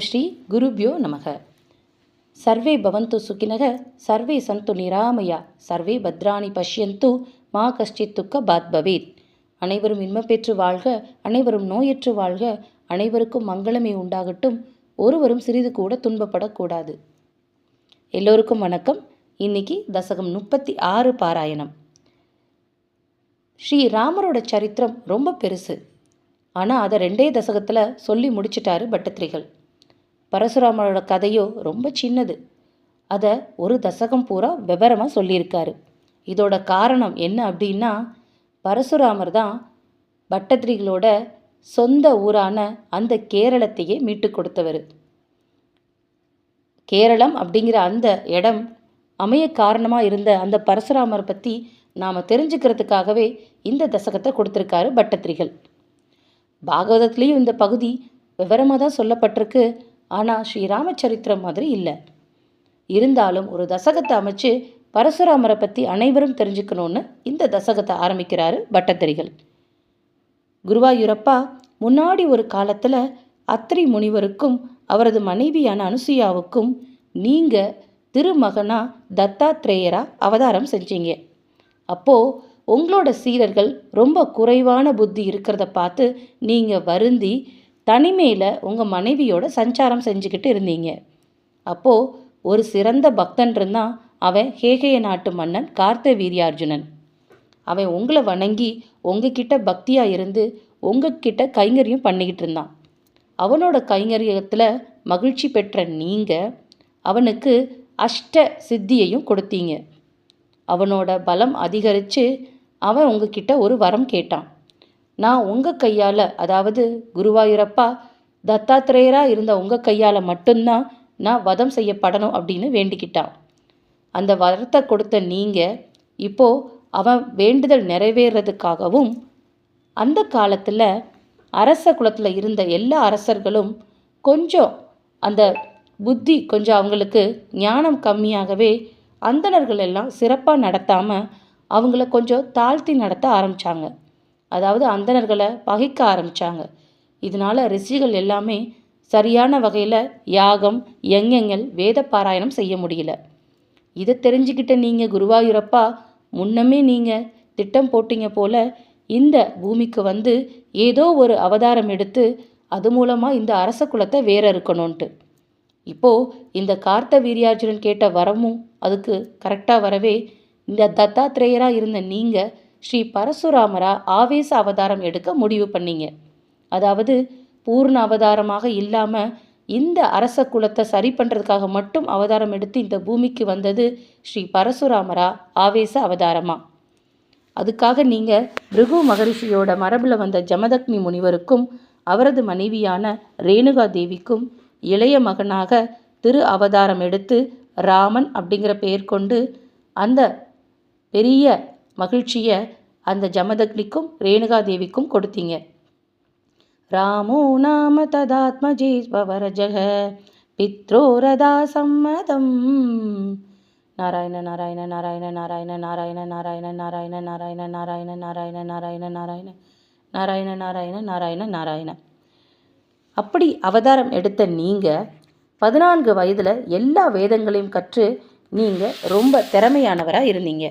ஸ்ரீ குருபியோ நமக. சர்வே பவந்து சுகினக, சர்வே சந்து நிராமயா, சர்வே பத்ராணி பஷ்யந்து, மா கஷ்டித் துக்க பாத் பவேத். அனைவரும் இன்பம் பெற்று வாழ்க, அனைவரும் நோயற்று வாழ்க, அனைவருக்கும் மங்களமே உண்டாகட்டும், ஒருவரும் சிறிது கூட துன்பப்படக்கூடாது. எல்லோருக்கும் வணக்கம். இன்னைக்கு தசகம் 36 பாராயணம். ஸ்ரீ ராமரோட சரித்திரம் ரொம்ப பெருசு. ஆனால் அதை 2 தசகத்தில் சொல்லி முடிச்சிட்டாரு பட்டத்திரிகள். பரசுராமரோட கதையோ ரொம்ப சின்னது. அதை ஒரு தசகம் பூரா விவரமாக சொல்லியிருக்காரு. இதோட காரணம் என்ன அப்படின்னா, பரசுராமர் தான் பட்டத்திரிகளோட சொந்த ஊரான அந்த கேரளத்தையே மீட்டு கொடுத்தவர். கேரளம் அப்படிங்கிற அந்த இடம் அமைய காரணமாக இருந்த அந்த பரசுராமரை பற்றி நாம் தெரிஞ்சுக்கிறதுக்காகவே இந்த தசகத்தை கொடுத்துருக்காரு பட்டத்திரிகள். பாகவதத்துலேயும் இந்த பகுதி விவரமாக தான் சொல்லப்பட்டிருக்கு. ஆனால் ஸ்ரீராமச்சரித்திரம் மாதிரி இல்லை. இருந்தாலும் ஒரு தசகத்தை அமைச்சு பரசுராமரை பற்றி அனைவரும் தெரிஞ்சுக்கணும்னு இந்த தசகத்தை ஆரம்பிக்கிறாரு பட்டத்திரிகள். குருவாயூரப்பா முன்னாடி ஒரு காலத்தில் அத்ரி முனிவருக்கும் அவரது மனைவியான அனுசுயாவுக்கும் நீங்கள் திருமகனா தத்தாத்ரேயரா அவதாரம் செஞ்சீங்க. அப்போது உங்களோட சீடர்கள் ரொம்ப குறைவான புத்தி இருக்கிறத பார்த்து நீங்கள் வருந்தி தனிமையில் உங்கள் மனைவியோட சஞ்சாரம் செஞ்சுக்கிட்டு இருந்தீங்க. அப்போது ஒரு சிறந்த பக்தன் இருந்தான். அவன் கேகய நாட்டு மன்னன் கார்த்தவீர்யார்ஜுனன். அவன் உங்களை வணங்கி உங்ககிட்ட பக்தியாக இருந்து உங்ககிட்ட கைங்கரியம் பண்ணிக்கிட்டு இருந்தான். அவனோட கைங்கரியத்தில் மகிழ்ச்சி பெற்ற நீங்கள் அவனுக்கு அஷ்ட சித்தியையும் கொடுத்தீங்க. அவனோட பலம் அதிகரித்து அவன் உங்ககிட்ட ஒரு வரம் கேட்டான். நான் உங்கள் கையால், அதாவது குருவாயூரப்பா தத்தாத்திரேயராக இருந்த உங்கள் கையால் மட்டும்தான் நான் வதம் செய்யப்படணும் அப்படின்னு வேண்டிக்கிட்டான். அந்த வரத்தை கொடுத்த நீங்கள் இப்போது அவன் வேண்டுதல் நிறைவேறதுக்காகவும், அந்த காலத்தில் அரச குலத்தில் இருந்த எல்லா அரசர்களும் கொஞ்சம் அந்த புத்தி கொஞ்சம் அவங்களுக்கு ஞானம் கம்மியாகவே அந்தணர்கள் எல்லாம் சிறப்பாக நடத்தாமல் அவங்கள கொஞ்சம் தாழ்த்தி நடத்த ஆரம்பித்தாங்க. அதாவது அந்தணர்களை பகைக்க ஆரம்பித்தாங்க. இதனால் ரிஷிகள் எல்லாமே சரியான வகையில் யாகம் யஞங்கள் வேத பாராயணம் செய்ய முடியல. இதை தெரிஞ்சுக்கிட்ட நீங்கள் குருவாயூரப்பா முன்னமே நீங்கள் திட்டம் போட்டீங்க போல இந்த பூமிக்கு வந்து ஏதோ ஒரு அவதாரம் எடுத்து அது மூலமாக இந்த அரச குலத்தை வேற இருக்கணும்ன்ட்டு. இப்போது இந்த கார்த்தவீர்யார்ஜுனன் கேட்ட வரமும் அதுக்கு கரெக்டாக வரவே இந்த தத்தாத்ரேயராக இருந்த நீங்கள் ஸ்ரீ பரசுராமரா ஆவேச அவதாரம் எடுக்க முடிவு பண்ணீங்க. அதாவது பூர்ண அவதாரமாக இல்லாமல் இந்த அரச குலத்தை சரி பண்ணுறதுக்காக மட்டும் அவதாரம் எடுத்து இந்த பூமிக்கு வந்தது ஸ்ரீ பரசுராமரா ஆவேச அவதாரமா. அதுக்காக நீங்கள் பிருகு மகரிஷியோட மரபில் வந்த ஜமதக்னி முனிவருக்கும் அவரது மனைவியான ரேணுகா தேவிக்கும் இளைய மகனாக திரு அவதாரம் எடுத்து ராமன் அப்படிங்கிற பெயர் கொண்டு அந்த பெரிய மகிழ்ச்சியை அந்த ஜமதக்னிக்கும் ரேணுகா தேவிக்கும் கொடுத்தீங்க. ராமோ நாம ததாத்மஜே பவரஜக பித்ரோரதா சம்மதம். நாராயண நாராயண நாராயண நாராயண நாராயண நாராயண நாராயண நாராயண நாராயண நாராயண நாராயண நாராயண நாராயண நாராயண நாராயண நாராயண. அப்படி அவதாரம் எடுத்த நீங்கள் 14 வயதில் எல்லா வேதங்களையும் கற்று நீங்கள் ரொம்ப திறமையானவராக இருந்தீங்க.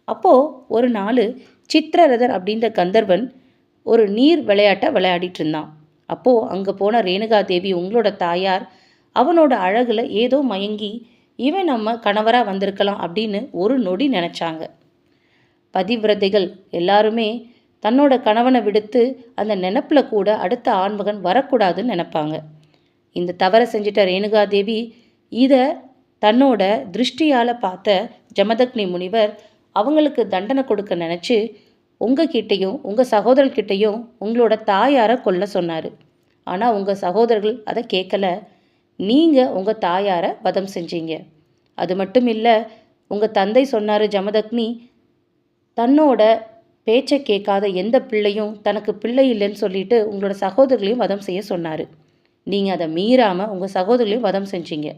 அப்போது ஒரு நாள் சித்திரரதன் அப்படின்ற கந்தர்வன் ஒரு நீர் விளையாட்டை விளையாடிட்டு இருந்தான். அப்போது அங்கே போன ரேணுகா தேவி உங்களோட தாயார் அவனோட அழகில் ஏதோ மயங்கி இவன் நம்ம கணவராக வந்திருக்கலாம் அப்படின்னு ஒரு நொடி நினச்சாங்க. பதிவிரதைகள் எல்லாருமே தன்னோட கணவனை விடுத்து அந்த நினப்பில் கூட அடுத்த ஆண்மகன் வரக்கூடாதுன்னு நினைப்பாங்க. இந்த தவறை செஞ்சிட்ட ரேணுகா தேவி இதை தன்னோட திருஷ்டியால் பார்த்த ஜமதக்னி முனிவர் அவங்களுக்கு தண்டனை கொடுக்க நினச்சி உங்ககிட்டையும் உங்கள் சகோதரர்கிட்டையும் உங்களோட தாயாரை கொல்ல சொன்னார். ஆனால் உங்கள் சகோதரர்கள் அதை கேட்கல. நீங்கள் உங்கள் தாயாரை வதம் செஞ்சீங்க. அது மட்டும் இல்லை, உங்கள் தந்தை சொன்னார் ஜமதக்னி தன்னோட பேச்சை கேட்காத எந்த பிள்ளையும் தனக்கு பிள்ளை இல்லைன்னு சொல்லிட்டு உங்களோட சகோதரர்களையும் வதம் செய்ய சொன்னார். நீங்கள் அதை மீறாமல் உங்கள் சகோதரர்களையும் வதம் செஞ்சீங்க.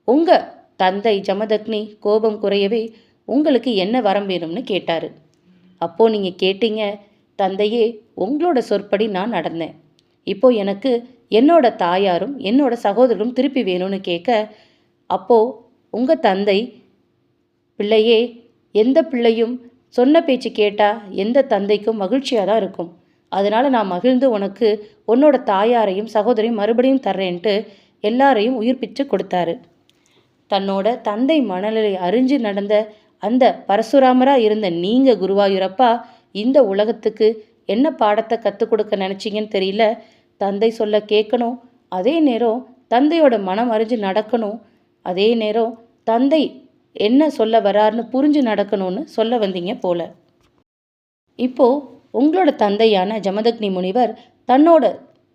உங்கள் தந்தை ஜமதக்னி கோபம் குறையவே உங்களுக்கு என்ன வரம் வேணும்னு கேட்டார். அப்போது நீங்கள் கேட்டீங்க, தந்தையே உங்களோட சொற்படி நான் நடந்தேன். இப்போ எனக்கு என்னோட தாயாரும் என்னோட சகோதரரும் திருப்பி வேணும்னு கேட்க, அப்போது உங்கள் தந்தை, பிள்ளையே, எந்த பிள்ளையும் சொன்ன பேச்சு கேட்டால் எந்த தந்தைக்கும் மகிழ்ச்சியாக தான் இருக்கும். அதனால் நான் மகிழ்ந்து உனக்கு உன்னோட தாயாரையும் சகோதரையும் மறுபடியும் தர்றேன்ட்டு எல்லாரையும் உயிர்ப்பிச்சு கொடுத்தாரு. தன்னோட தந்தை மனநிலை அறிஞ்சு நடந்த அந்த பரசுராமராக இருந்த நீங்கள் குருவாயூரப்பா இந்த உலகத்துக்கு என்ன பாடத்தை கற்றுக் கொடுக்க நினச்சிங்கன்னு தெரியல. தந்தை சொல்ல கேட்கணும், அதே நேரம் தந்தையோட மனம் அறிஞ்சு நடக்கணும், அதே நேரம் தந்தை என்ன சொல்ல வராருன்னு புரிஞ்சு நடக்கணும்னு சொல்ல வந்தீங்க போல. இப்போது உங்களோட தந்தையான ஜமதக்னி முனிவர் தன்னோட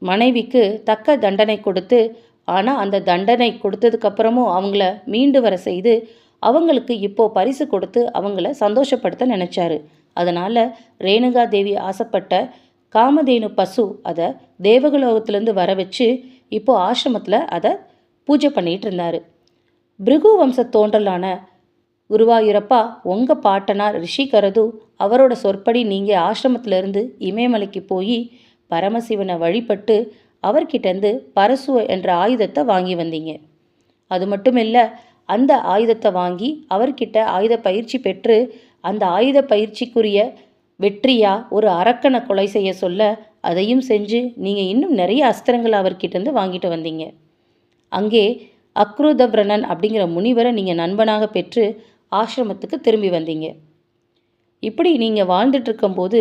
மனைவிக்கு தக்க தண்டனை கொடுத்து, ஆனால் அந்த தண்டனை கொடுத்ததுக்கப்புறமும் அவங்கள மீண்டு வர செய்து அவங்களுக்கு இப்போது பரிசு கொடுத்து அவங்கள சந்தோஷப்படுத்த நினச்சாரு. அதனால் ரேணுகா தேவி ஆசைப்பட்ட காமதேனு பசு அதை தேவகலோகத்திலேருந்து வர வச்சு இப்போது ஆசிரமத்தில் அதை பூஜை பண்ணிகிட்டு இருந்தார். பிருகு வம்ச தோன்றலான குருவாயூரப்பா, உங்கள் பாட்டனார் ரிஷிகரது அவரோட சொற்படி நீங்கள் ஆசிரமத்திலேருந்து இமயமலைக்கு போய் பரமசிவனை வழிபட்டு அவர்கிட்டேருந்து பரசு என்ற ஆயுதத்தை வாங்கி வந்தீங்க. அது மட்டும் இல்லை, அந்த ஆயுதத்தை வாங்கி அவர்கிட்ட ஆயுத பயிற்சி பெற்று அந்த ஆயுத பயிற்சிக்குரிய வெற்றியாக ஒரு அரக்கனை கொலை செய்ய சொல்ல அதையும் செஞ்சு நீங்கள் இன்னும் நிறைய அஸ்திரங்களை அவர்கிட்டேருந்து வாங்கிட்டு வந்தீங்க. அங்கே அக்ருதவ்ரனன் அப்படிங்கிற முனிவரை நீங்கள் நண்பனாக பெற்று ஆசிரமத்துக்கு திரும்பி வந்தீங்க. இப்படி நீங்கள் வாழ்ந்துட்டுருக்கும்போது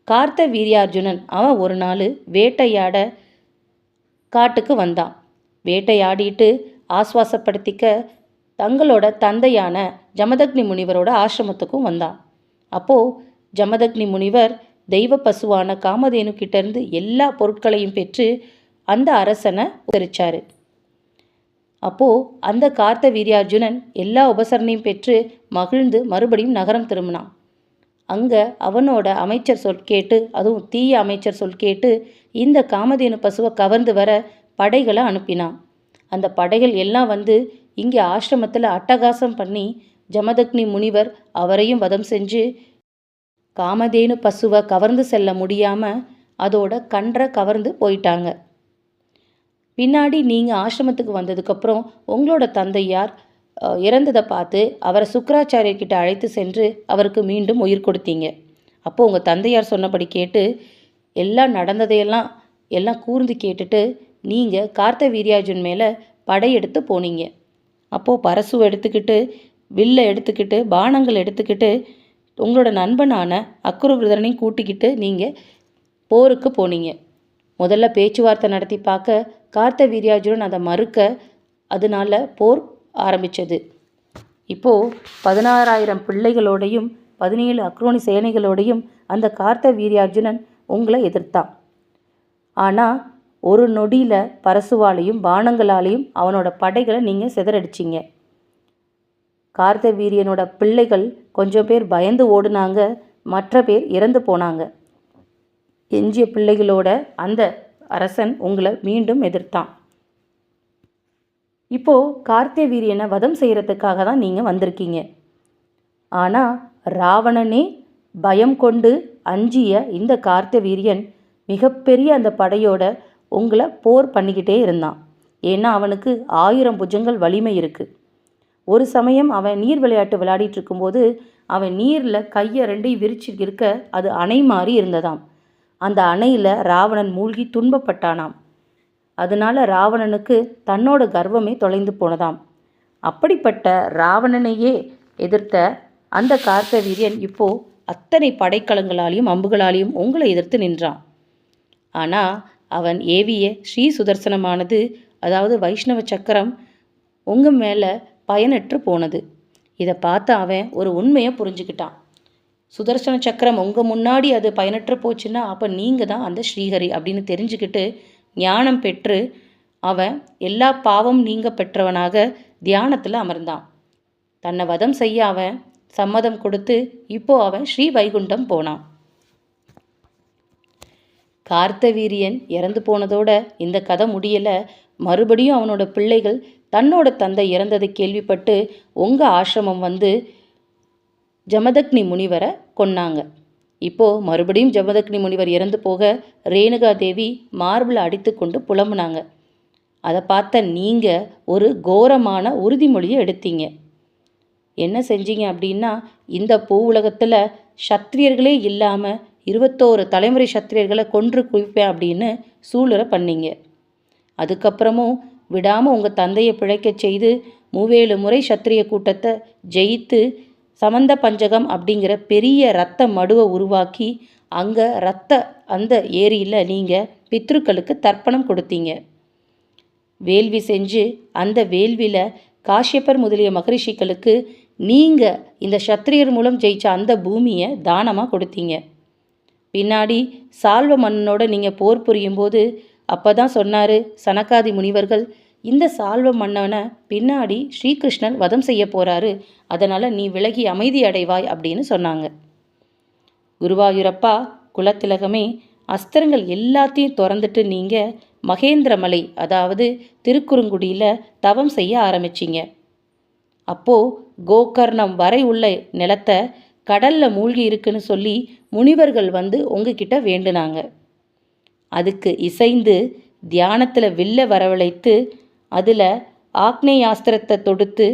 கார்த்த வீரியார்ஜுனன் அவன் ஒரு நாள் வேட்டையாட காட்டுக்கு வந்தான். வேட்டையாடிட்டு ஆஸ்வாசப்படுத்திக்க தங்களோட தந்தையான ஜமதக்னி முனிவரோட ஆசிரமத்துக்கும் வந்தான். அப்போது ஜமதக்னி முனிவர் தெய்வ பசுவான காமதேனு கிட்டேருந்து எல்லா பொருட்களையும் பெற்று அந்த அரசனை உத்தரிச்சார். அப்போது அந்த கார்த்த வீரியார்ஜுனன் எல்லா உபசரணையும் பெற்று மகிழ்ந்து மறுபடியும் நகரம் திரும்பினான். அங்கே அவனோட அமைச்சர் சொல் கேட்டு, அதுவும் தீய அமைச்சர் சொல் கேட்டு இந்த காமதேனு பசுவை கவர்ந்து வர படைகளை அனுப்பினான். அந்த படைகள் எல்லாம் வந்து இங்கே ஆசிரமத்தில் அட்டகாசம் பண்ணி ஜமதக்னி முனிவர் அவரையும் வதம் செஞ்சு காமதேனு பசுவை கவர்ந்து செல்ல முடியாமல் அதோட கன்றை கவர்ந்து போயிட்டாங்க. பின்னாடி நீங்கள் ஆசிரமத்துக்கு வந்ததுக்கப்புறம் உங்களோட தந்தையார் இறந்ததை பார்த்து அவரை சுக்கராச்சாரியர்கிட்ட அழைத்து சென்று அவருக்கு மீண்டும் உயிர் கொடுத்தீங்க. அப்போது உங்கள் தந்தையார் சொன்னபடி கேட்டு எல்லாம் நடந்ததையெல்லாம் கூர்ந்து கேட்டுட்டு நீங்கள் கார்த்த வீரியார்ஜுன் மேலே படையெடுத்து போனீங்க. அப்போது பரசுவை எடுத்துக்கிட்டு, வில்லை எடுத்துக்கிட்டு, பானங்கள் எடுத்துக்கிட்டு உங்களோட நண்பனான அக்ருவிரதனையும் கூட்டிக்கிட்டு நீங்கள் போருக்கு போனீங்க. முதல்ல பேச்சுவார்த்தை நடத்தி பார்க்க கார்த்த வீரியார்ஜுனன் அதை மறுக்க, அதனால போர் ஆரம்பித்தது. இப்போது 16,000 பிள்ளைகளோடையும் 17 அக்ரோனி சேனைகளோடையும் அந்த கார்த்த வீரியார்ஜுனன் உங்களை எதிர்த்தான். ஆனால் ஒரு நொடியில் பரசுவாலையும் பானங்களாலையும் அவனோட படைகளை நீங்கள் சிதறடிச்சிங்க. கார்த்த வீரியனோட பிள்ளைகள் கொஞ்சம் பேர் பயந்து ஓடுனாங்க, மற்ற பேர் இறந்து போனாங்க. எஞ்சிய பிள்ளைகளோட அந்த அரசன் உங்களை மீண்டும் எதிர்த்தான். இப்போது கார்த்திய வீரியனை வதம் செய்கிறதுக்காக தான் நீங்கள் வந்திருக்கீங்க. ஆனால் ராவணனே பயம் கொண்டு அஞ்சிய இந்த கார்த்திய வீரியன் மிகப்பெரிய அந்த படையோட உங்களை போர் பண்ணிக்கிட்டே இருந்தான். ஏன்னா அவனுக்கு 1000 புஜங்கள் வலிமை இருக்குது. ஒரு சமயம் அவன் நீர் விளையாட்டு விளையாடிட்டு இருக்கும்போது அவன் நீரில் கையை 2 விரிச்சு இருக்க அது அணை மாறி இருந்ததாம். அந்த அணையில் ராவணன் மூழ்கி துன்பப்பட்டானாம். அதனால ராவணனுக்கு தன்னோட கர்வமே தொலைந்து போனதாம். அப்படிப்பட்ட ராவணனையே எதிர்த்த அந்த கார்த்த வீரியன் இப்போது அத்தனை படைக்கலங்களாலையும் அம்புகளாலையும் உங்களை எதிர்த்து நின்றான். ஆனால் அவன் ஏவிய ஸ்ரீ சுதர்சனமானது, அதாவது வைஷ்ணவ சக்கரம், உங்கள் மேலே பயனற்று போனது. இதை பார்த்து அவன் ஒரு உண்மையை புரிஞ்சுக்கிட்டான். சுதர்சன சக்கரம் உங்கள் முன்னாடி அது பயனற்று போச்சுன்னா அப்போ நீங்கள் தான் அந்த ஸ்ரீஹரி அப்படின்னு தெரிஞ்சுக்கிட்டு ஞானம் பெற்று அவன் எல்லா பாவம் நீங்க பெற்றவனாக தியானத்தில் அமர்ந்தான். தன்னை வதம் செய்ய அவன் சம்மதம் கொடுத்து இப்போது அவன் ஸ்ரீ வைகுண்டம் போனான். கார்த்த வீரியன் இறந்து போனதோட இந்த கதை முடியலை. மறுபடியும் அவனோட பிள்ளைகள் தன்னோட தந்தை இறந்ததை கேள்விப்பட்டு உங்கள் ஆசிரமம் வந்து ஜமதக்னி முனிவரை கொன்னாங்க. இப்போது மறுபடியும் ஜமதக்னி முனிவர் இறந்து போக ரேணுகா தேவி மார்பில் அடித்து கொண்டு புலம்புனாங்க. அதை பார்த்த நீங்கள் ஒரு கோரமான உறுதிமொழியை எடுத்தீங்க. என்ன செஞ்சீங்க அப்படின்னா, இந்த பூ உலகத்தில் சத்திரியர்களே இல்லாமல் 21 தலைமுறை சத்திரியர்களை கொன்று குவிப்பேன் அப்படின்னு சூளுரை பண்ணீங்க. அதுக்கப்புறமும் விடாமல் உங்கள் தந்தையை பிழைக்கச் செய்து 37 முறை சத்திரிய கூட்டத்தை ஜெயித்து சமந்த பஞ்சகம் அப்படிங்கிற பெரிய இரத்த மடுவை உருவாக்கி அங்கே அந்த ஏரியில் நீங்கள் பித்ருக்களுக்கு தர்ப்பணம் கொடுத்தீங்க. வேள்வி செஞ்சு அந்த வேள்வியில் காஷ்யப்பர் முதலிய மகரிஷிகளுக்கு நீங்கள் இந்த சத்திரியர் மூலம் ஜெயித்த அந்த பூமியை தானமாக கொடுத்தீங்க. பின்னாடி சால்வ மன்னனோட நீங்கள் போர் புரியும் போது அப்போ தான் சொன்னார் சனகாதி முனிவர்கள், இந்த சால்வ மன்னனை பின்னாடி ஸ்ரீகிருஷ்ணன் வதம் செய்ய போகிறாரு, அதனால் நீ விலகி அமைதி அடைவாய் அப்படின்னு சொன்னாங்க. குருவாயூரப்பா குலத்திலகமே, அஸ்திரங்கள் எல்லாத்தையும் திறந்துட்டு நீங்கள் மகேந்திரமலை அதாவது திருக்குறுங்குடியில் தவம் செய்ய ஆரம்பிச்சிங்க. அப்போது கோகர்ணம் வரை உள்ள நிலத்தை கடலில் மூழ்கி இருக்குன்னு சொல்லி முனிவர்கள் வந்து உங்ககிட்ட வேண்டுனாங்க. அதுக்கு இசைந்து தியானத்தில் வில்ல வரவழைத்து அதில் ஆக்னேயாஸ்திரத்தை தொடுத்து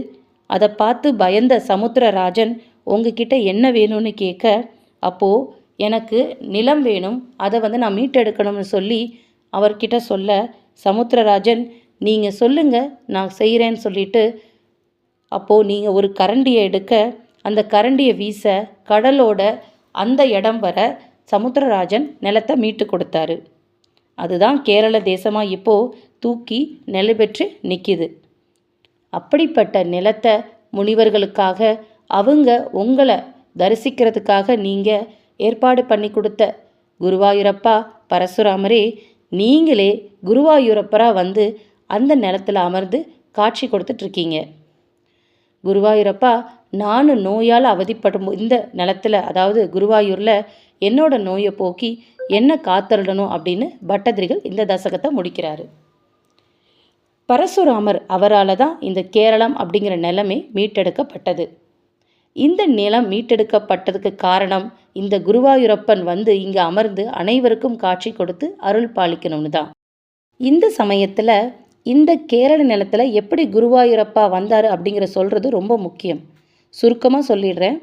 அதை பார்த்து பயந்த சமுத்திரராஜன் உங்ககிட்ட என்ன வேணும்னு கேட்க, அப்போது எனக்கு நிலம் வேணும், அதை நான் மீட்டெடுக்கணும்னு சொல்லி அவர்கிட்ட சொல்ல, சமுத்திரராஜன் நீங்கள் சொல்லுங்கள் நான் செய்கிறேன்னு சொல்லிட்டு அப்போது நீங்கள் ஒரு கரண்டியை எடுக்க அந்த கரண்டியை வீச கடலோட அந்த இடம் வர சமுத்திரராஜன் நிலத்தை மீட்டு கொடுத்தாரு. அதுதான் கேரள தேசமாக இப்போது தூக்கி நிலை பெற்று நிற்கிது. அப்படிப்பட்ட நிலத்தை முனிவர்களுக்காக அவங்க உங்களை தரிசிக்கிறதுக்காக நீங்கள் ஏற்பாடு பண்ணி கொடுத்த குருவாயூரப்பா பரசுராமரே, நீங்களே குருவாயூரப்பராக வந்து அந்த நிலத்தில் அமர்ந்து காட்சி கொடுத்துட்ருக்கீங்க. குருவாயூரப்பா, நானும் நோயால் அவதிப்படும் இந்த நிலத்தில் அதாவது குருவாயூரில் என்னோட நோயை போக்கி என்ன காத்தருடணும் அப்படின்னு பட்டதிரிகள் இந்த தசகத்தை முடிக்கிறாரு. பரசுராமர் அவரால் தான் இந்த கேரளம் அப்படிங்கிற நிலமே மீட்டெடுக்கப்பட்டது. இந்த நிலம் மீட்டெடுக்கப்பட்டதுக்கு காரணம் இந்த குருவாயூரப்பன் வந்து இங்கே அமர்ந்து அனைவருக்கும் காட்சி கொடுத்து அருள் பாலிக்கணும்னு தான். இந்த சமயத்தில் இந்த கேரள நிலத்தில் எப்படி குருவாயூரப்பா வந்தார் அப்படிங்கிற சொல்கிறது ரொம்ப முக்கியம். சுருக்கமாக சொல்லிடுறேன்.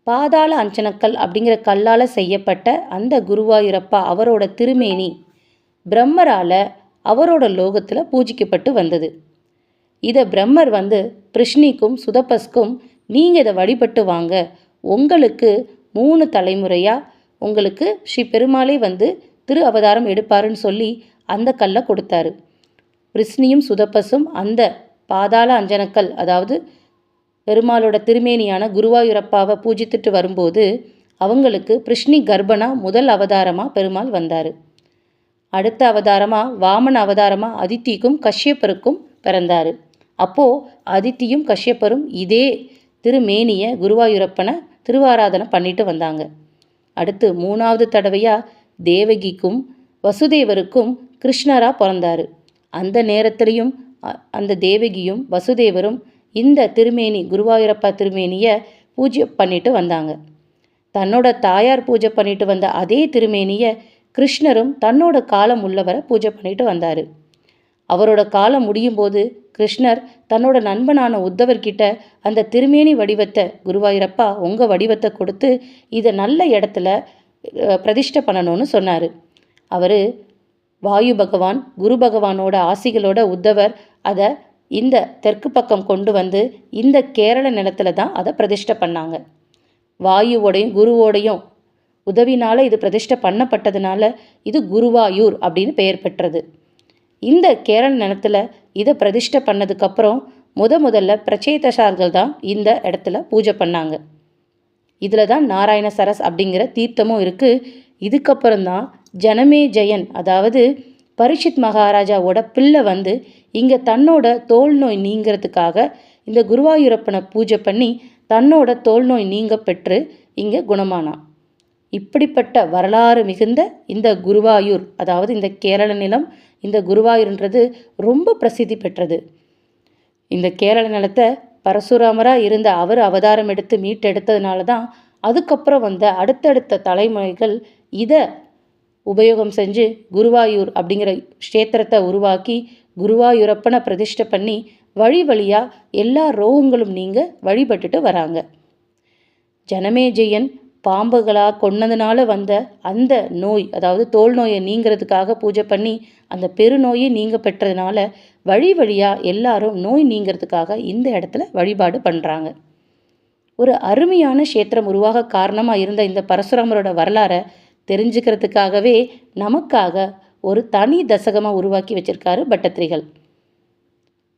பாதாள அஞ்சனக்கல் அப்படிங்கிற கல்லால் செய்யப்பட்ட அந்த குருவாயூரப்பா அவரோட திருமேனி பிரம்மரால் அவரோட லோகத்தில் பூஜிக்கப்பட்டு வந்தது. இதை பிரம்மர் வந்து பிருஷ்ணிக்கும் சுதபஸ்க்கும் நீங்கள் இதை வழிபட்டு வாங்க, உங்களுக்கு 3 தலைமுறையாக உங்களுக்கு ஸ்ரீ பெருமாளே வந்து திரு அவதாரம் எடுப்பாருன்னு சொல்லி அந்த கல்லை கொடுத்தாரு. பிருஷ்ணியும் சுதபஸும் அந்த பாதாள அஞ்சனக்கல் அதாவது பெருமாளோட திருமேனியான குருவாயூரப்பாவை பூஜித்துட்டு வரும்போது அவங்களுக்கு பிருஷ்ணி கர்ப்பனா முதல் அவதாரமாக பெருமாள் வந்தார். அடுத்த அவதாரமாக வாமன அவதாரமாக அதித்திக்கும் கஷ்யப்பருக்கும் பிறந்தார். அப்போது அதித்தியும் கஷ்யப்பரும் இதே திருமேனியை குருவாயூரப்பனை திருவாராதனை பண்ணிட்டு வந்தாங்க. அடுத்து 3வது தடவையாக தேவகிக்கும் வசுதேவருக்கும் கிருஷ்ணராக பிறந்தார். அந்த நேரத்திலையும் அந்த தேவகியும் வசுதேவரும் இந்த திருமேனி குருவாயூரப்பா திருமேனியை பூஜை பண்ணிட்டு வந்தாங்க. தன்னோட தாயார் பூஜை பண்ணிட்டு வந்த அதே திருமேனியை கிருஷ்ணரும் தன்னோட காலம் உள்ளவரை பூஜை பண்ணிட்டு வந்தார். அவரோட காலம் முடியும் போது கிருஷ்ணர் தன்னோட நண்பனான உத்தவர்கிட்ட அந்த திருமேனி வடிவத்தை குருவாயூரப்பா உங்கள் வடிவத்தை கொடுத்து இதை நல்ல இடத்துல பிரதிஷ்டை பண்ணணும்னு சொன்னார். அவர் வாயு பகவான் குரு பகவானோட ஆசிகளோட உத்தவர் அதை இந்த தெற்கு பக்கம் கொண்டு வந்து இந்த கேரள நிலத்துல தான் அதை பிரதிஷ்டை பண்ணாங்க. வாயுவோடையும் குருவோடையும் உதவினால் இது பிரதிஷ்டை பண்ணப்பட்டதுனால இது குருவாயூர் அப்படின்னு பெயர் பெற்றது. இந்த கேரள நிலத்தில் இதை பிரதிஷ்டை பண்ணதுக்கப்புறம் முதல்ல பிரச்சேதசார்கள் தான் இந்த இடத்துல பூஜை பண்ணாங்க. இதில் தான் நாராயண சரஸ் அப்படிங்கிற தீர்த்தமும் இருக்குது. இதுக்கப்புறம்தான் ஜனமே ஜெயன் அதாவது பரீட்சித் மகாராஜாவோட பிள்ளை வந்து இங்கே தன்னோட தோல் நோய் நீங்கிறதுக்காக இந்த குருவாயூரப்பனை பூஜை பண்ணி தன்னோட தோல் நோய் நீங்க பெற்று இங்கே குணமானான். இப்படிப்பட்ட வரலாறு மிகுந்த இந்த குருவாயூர் அதாவது இந்த கேரள நிலம் இந்த குருவாயூர்ன்றது ரொம்ப பிரசித்தி பெற்றது. இந்த கேரள நிலத்தை பரசுராமராக இருந்த அவர் அவதாரம் எடுத்து மீட்டெடுத்ததுனால தான் அதுக்கப்புறம் வந்த அடுத்தடுத்த தலைமுறைகள் இதை உபயோகம் செஞ்சு குருவாயூர் அப்படிங்கிற க்ஷேத்திரத்தை உருவாக்கி குருவாயூரப்பனை பிரதிஷ்டை பண்ணி வழி வழியாக எல்லா ரோகங்களும் நீங்க வழிபட்டுட்டு வராங்க. ஜனமேஜயன் பாம்புகளாக கொன்னதுனால வந்த அந்த நோய், அதாவது தோல் நோயை நீங்கிறதுக்காக பூஜை பண்ணி அந்த பெருநோயை நீங்க பெற்றதுனால வழி வழியாக எல்லாரும் நோய் நீங்கிறதுக்காக இந்த இடத்துல வழிபாடு பண்ணுறாங்க. ஒரு அருமையான க்ஷேத்திரம் உருவாக காரணமாக இருந்த இந்த பரசுராமரோட வரலாறை தெரிஞ்சுக்கிறதுக்காகவே நமக்காக ஒரு தனி தசகமாக உருவாக்கி வச்சிருக்காரு பட்டத்திரிகள்.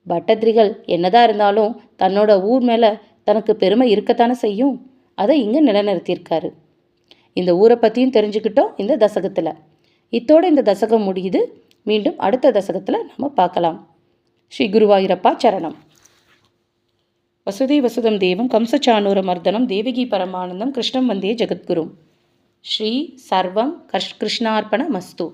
பட்டத்திரிகள் என்னதான் இருந்தாலும் தன்னோட ஊர் மேலே தனக்கு பெருமை இருக்கத்தானே செய்யும். அதை இங்கே நிலைநிறுத்தியிருக்காரு. இந்த ஊரை பற்றியும் தெரிஞ்சுக்கிட்டோம் இந்த தசகத்தில். இத்தோடு இந்த தசகம் முடியுது. மீண்டும் அடுத்த தசகத்தில் நம்ம பார்க்கலாம். ஸ்ரீ குருவாயூரப்பா சரணம். வசுதே வசுதம் தேவம் கம்சச்சானூர மர்தனம் தேவகி பரமானந்தம் கிருஷ்ணம் வந்தே ஜெகத்குரும். ஸ்ரீ சர்வம் கிருஷ்ணார்ப்பண மஸ்து.